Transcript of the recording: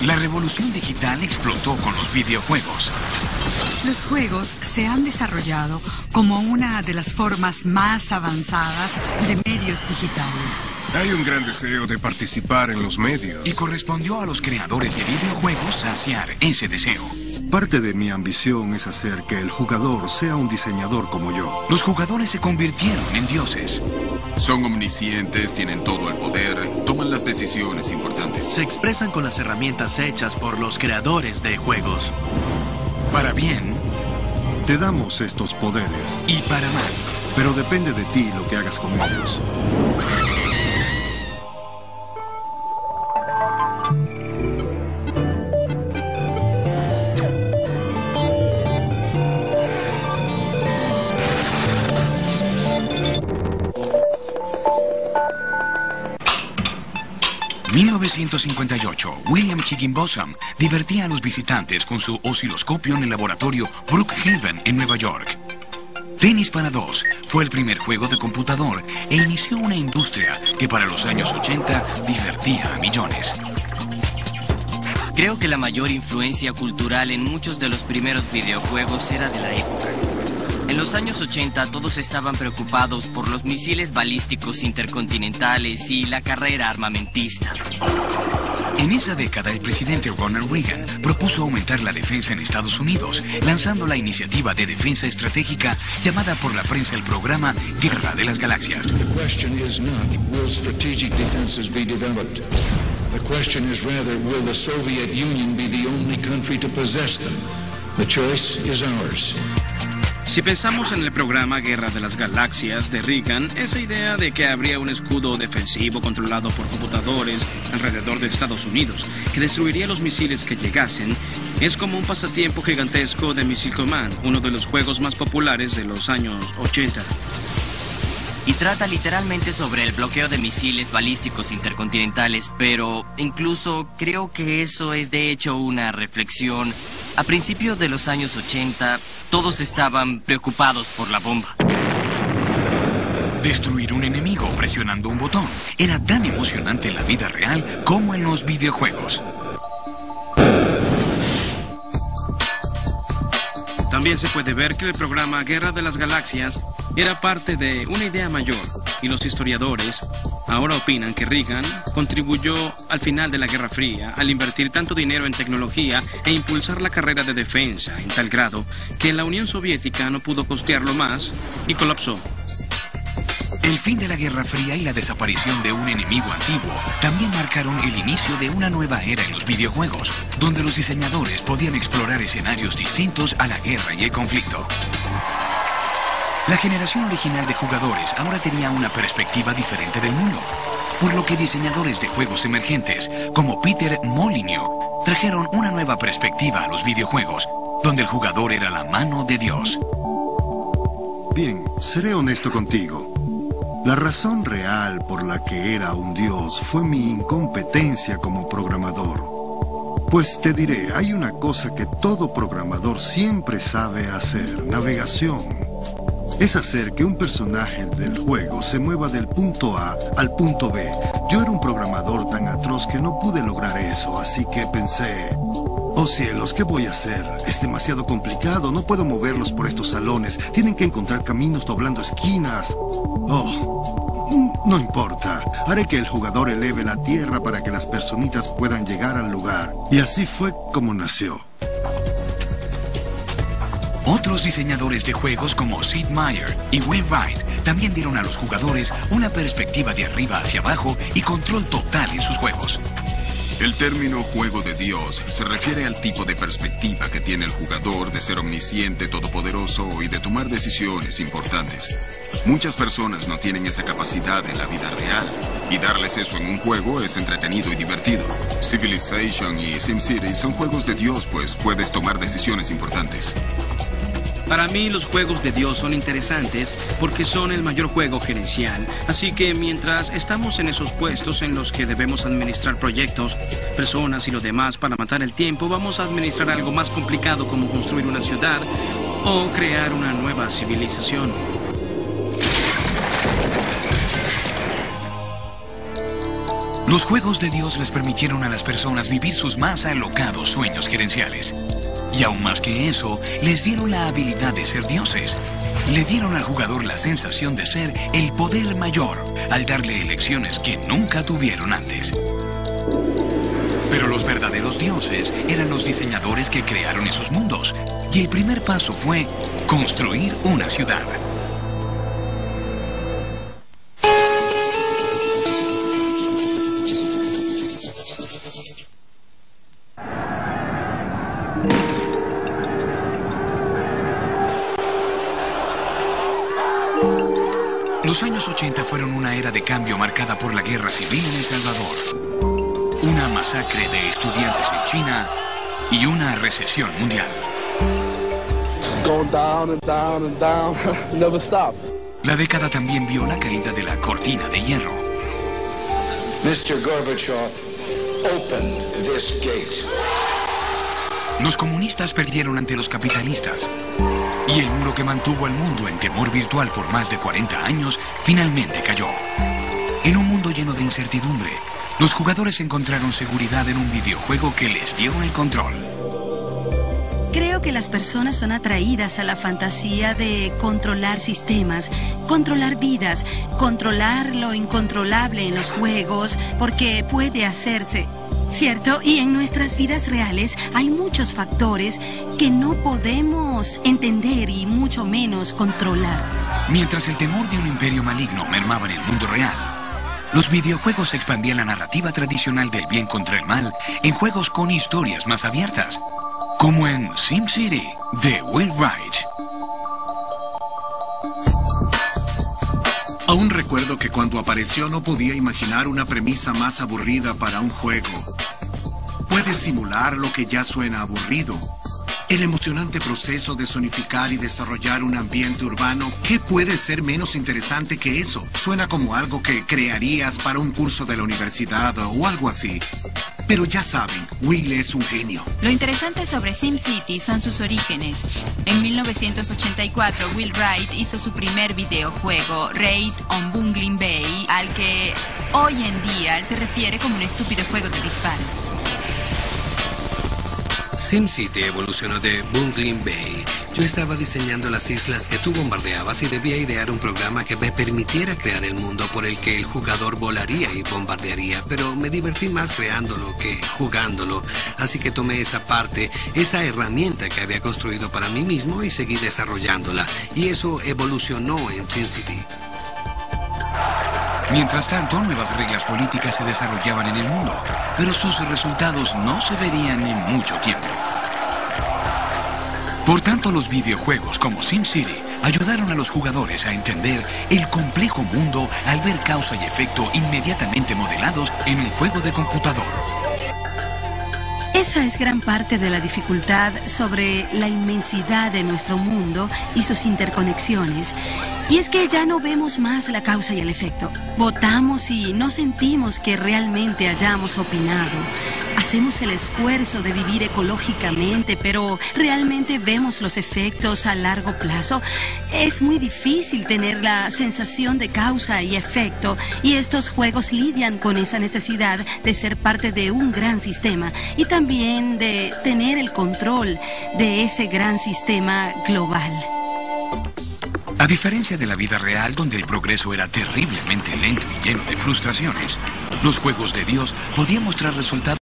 La revolución digital explotó con los videojuegos. Los juegos se han desarrollado como una de las formas más avanzadas de medios digitales. Hay un gran deseo de participar en los medios. Y correspondió a los creadores de videojuegos saciar ese deseo. Parte de mi ambición es hacer que el jugador sea un diseñador como yo. Los jugadores se convirtieron en dioses. Son omniscientes, tienen todo el poder, toman las decisiones importantes. Se expresan con las herramientas hechas por los creadores de juegos. Para bien. Te damos estos poderes. Y para mal. Pero depende de ti lo que hagas con ellos. En 1958, William Higginbotham divertía a los visitantes con su osciloscopio en el laboratorio Brookhaven en Nueva York. Tenis para dos fue el primer juego de computador e inició una industria que para los años 80 divertía a millones. Creo que la mayor influencia cultural en muchos de los primeros videojuegos era de la época. En los años 80 todos estaban preocupados por los misiles balísticos intercontinentales y la carrera armamentista. En esa década, el presidente Ronald Reagan propuso aumentar la defensa en Estados Unidos, lanzando la iniciativa de defensa estratégica llamada por la prensa el programa Guerra de las Galaxias. The question is not, will strategic defenses be developed? The question is rather, will the Soviet Union be the only country to possess them? The choice is ours. Si pensamos en el programa Guerra de las Galaxias de Reagan, esa idea de que habría un escudo defensivo controlado por computadores alrededor de Estados Unidos que destruiría los misiles que llegasen, es como un pasatiempo gigantesco de Missile Command, uno de los juegos más populares de los años 80. Y trata literalmente sobre el bloqueo de misiles balísticos intercontinentales, pero incluso creo que eso es de hecho una reflexión. A principios de los años 80, todos estaban preocupados por la bomba. Destruir un enemigo presionando un botón era tan emocionante en la vida real como en los videojuegos. También se puede ver que el programa Guerra de las Galaxias era parte de una idea mayor, y los historiadores ahora opinan que Reagan contribuyó al final de la Guerra Fría al invertir tanto dinero en tecnología e impulsar la carrera de defensa en tal grado que la Unión Soviética no pudo costearlo más y colapsó. El fin de la Guerra Fría y la desaparición de un enemigo antiguo también marcaron el inicio de una nueva era en los videojuegos, donde los diseñadores podían explorar escenarios distintos a la guerra y el conflicto. La generación original de jugadores ahora tenía una perspectiva diferente del mundo, por lo que diseñadores de juegos emergentes como Peter Molyneux trajeron una nueva perspectiva a los videojuegos, donde el jugador era la mano de Dios. Bien, seré honesto contigo. La razón real por la que era un dios fue mi incompetencia como programador. Pues te diré, hay una cosa que todo programador siempre sabe hacer: navegación. Es hacer que un personaje del juego se mueva del punto A al punto B. Yo era un programador tan atroz que no pude lograr eso, así que pensé: oh cielos, ¿qué voy a hacer? Es demasiado complicado, no puedo moverlos por estos salones. Tienen que encontrar caminos doblando esquinas. Oh, no importa. Haré que el jugador eleve la tierra para que las personitas puedan llegar al lugar. Y así fue como nació. Otros diseñadores de juegos como Sid Meier y Will Wright también dieron a los jugadores una perspectiva de arriba hacia abajo y control total en sus juegos. El término juego de Dios se refiere al tipo de perspectiva que tiene el jugador de ser omnisciente, todopoderoso y de tomar decisiones importantes. Muchas personas no tienen esa capacidad en la vida real, y darles eso en un juego es entretenido y divertido. Civilization y SimCity son juegos de Dios, pues puedes tomar decisiones importantes. Para mí los juegos de Dios son interesantes porque son el mayor juego gerencial. Así que mientras estamos en esos puestos en los que debemos administrar proyectos, personas y lo demás para matar el tiempo, vamos a administrar algo más complicado como construir una ciudad o crear una nueva civilización. Los juegos de Dios les permitieron a las personas vivir sus más alocados sueños gerenciales. Y aún más que eso, les dieron la habilidad de ser dioses. Le dieron al jugador la sensación de ser el poder mayor, al darle elecciones que nunca tuvieron antes. Pero los verdaderos dioses eran los diseñadores que crearon esos mundos. Y el primer paso fue construir una ciudad. Los años 80 fueron una era de cambio marcada por la guerra civil en El Salvador, una masacre de estudiantes en China y una recesión mundial. La década también vio la caída de la cortina de hierro. Mr. Gorbachev, open this gate. Los comunistas perdieron ante los capitalistas. Y el muro que mantuvo al mundo en temor virtual por más de 40 años finalmente cayó. En un mundo lleno de incertidumbre, los jugadores encontraron seguridad en un videojuego que les dio el control. Creo que las personas son atraídas a la fantasía de controlar sistemas, controlar vidas, controlar lo incontrolable en los juegos, porque puede hacerse. ¿Cierto? Y en nuestras vidas reales hay muchos factores que no podemos entender y mucho menos controlar. Mientras el temor de un imperio maligno mermaba en el mundo real, los videojuegos expandían la narrativa tradicional del bien contra el mal en juegos con historias más abiertas, como en SimCity de Will Wright. Aún recuerdo que cuando apareció no podía imaginar una premisa más aburrida para un juego. Puedes simular lo que ya suena aburrido. El emocionante proceso de zonificar y desarrollar un ambiente urbano, ¿qué puede ser menos interesante que eso? Suena como algo que crearías para un curso de la universidad o algo así. Pero ya saben, Will es un genio. Lo interesante sobre SimCity son sus orígenes. En 1984, Will Wright hizo su primer videojuego, Raid on Bungling Bay, al que hoy en día él se refiere como un estúpido juego de disparos. SimCity evolucionó de Bungling Bay. Yo estaba diseñando las islas que tú bombardeabas y debía idear un programa que me permitiera crear el mundo por el que el jugador volaría y bombardearía, pero me divertí más creándolo que jugándolo, así que tomé esa parte, esa herramienta que había construido para mí mismo y seguí desarrollándola, y eso evolucionó en SimCity. Mientras tanto, nuevas reglas políticas se desarrollaban en el mundo, pero sus resultados no se verían en mucho tiempo. Por tanto, los videojuegos como SimCity ayudaron a los jugadores a entender el complejo mundo al ver causa y efecto inmediatamente modelados en un juego de computador. Esa es gran parte de la dificultad sobre la inmensidad de nuestro mundo y sus interconexiones. Y es que ya no vemos más la causa y el efecto. Votamos y no sentimos que realmente hayamos opinado. Hacemos el esfuerzo de vivir ecológicamente, pero ¿realmente vemos los efectos a largo plazo? Es muy difícil tener la sensación de causa y efecto, y estos juegos lidian con esa necesidad de ser parte de un gran sistema y también de tener el control de ese gran sistema global. A diferencia de la vida real, donde el progreso era terriblemente lento y lleno de frustraciones, los juegos de Dios podían mostrar resultados